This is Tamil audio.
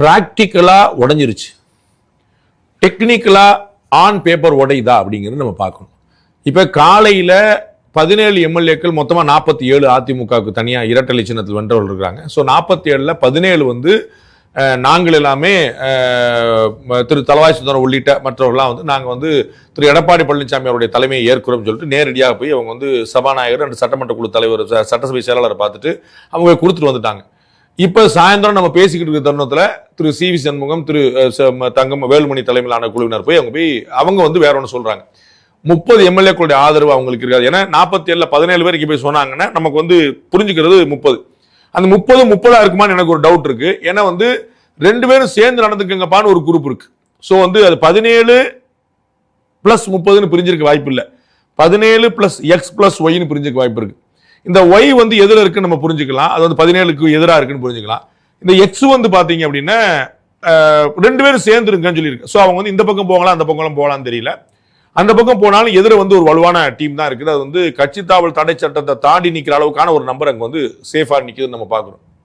ப்ராக்டிக்கலாக உடஞ்சிருச்சு, டெக்னிக்கலாக ஆன் பேப்பர் உடையுதா அப்படிங்கிறது நம்ம பார்க்கணும். இப்போ காலையில் 17 எம்எல்ஏக்கள் மொத்தமாக 47 அதிமுகவுக்கு தனியாக இரட்டலை சின்னத்தில் வென்றவர்கள் இருக்கிறாங்க. ஸோ 47ல் 17 வந்து நாங்கள் எல்லாமே திரு தளவாய் சுந்தரம் உள்ளிட்ட மற்றவர்கள்லாம் வந்து நாங்கள் வந்து திரு எடப்பாடி பழனிசாமி அவருடைய தலைமையை ஏற்கிறோம்னு சொல்லிட்டு நேரடியாக போய் அவங்க வந்து சபாநாயகர் அண்ட் சட்டமன்ற குழு தலைவர் சட்டசபை செயலாளரை பார்த்துட்டு அவங்க கொடுத்துட்டு வந்துட்டாங்க. இப்போ சாயந்தரம் நம்ம பேசிக்கிட்டு இருக்க தருணத்தில் திரு சி வி சண்முகம், திரு தங்கம் வேலுமணி தலைமையிலான குழுவினர் போய் அவங்க வந்து வேற ஒன்று சொல்றாங்க. 30 எம்எல்ஏக்களுடைய ஆதரவு அவங்களுக்கு இருக்காது. ஏன்னா 47ல் 17 பேருக்கு போய் சொன்னாங்கன்னா நமக்கு வந்து புரிஞ்சுக்கிறது 30. அந்த 30 இருக்குமான்னு எனக்கு ஒரு டவுட் இருக்கு. ஏன்னா வந்து 2 பேரும் சேர்ந்து நடந்துக்கங்கப்பான்னு ஒரு குரூப் இருக்கு. ஸோ வந்து அது 17 + 30 பிரிஞ்சிருக்க வாய்ப்பு இல்லை, 17 + X + Y பிரிஞ்சிருக்க வாய்ப்பு இருக்கு. இந்த Y வந்து எதில் இருக்குன்னு நம்ம புரிஞ்சுக்கலாம், அது வந்து 17க்கு எதிராக இருக்குன்னு புரிஞ்சுக்கலாம். இந்த X வந்து பாத்தீங்க அப்படின்னா 2 பேரும் சேர்ந்து இருக்குன்னு சொல்லியிருக்கு. ஸோ அவங்க வந்து இந்த பக்கம் போகலாம் அந்த பக்கம் போகலான்னு தெரியல. அந்த பக்கம் போனாலும் எதிர வந்து ஒரு வலுவான டீம் தான் இருக்குது. அது வந்து கட்சி தாவல் தடை சட்டத்தை தாண்டி நிற்கிற அளவுக்கான ஒரு நம்பர் அங்கே வந்து சேஃபாக நிற்குதுன்னு நம்ம பார்க்குறோம்.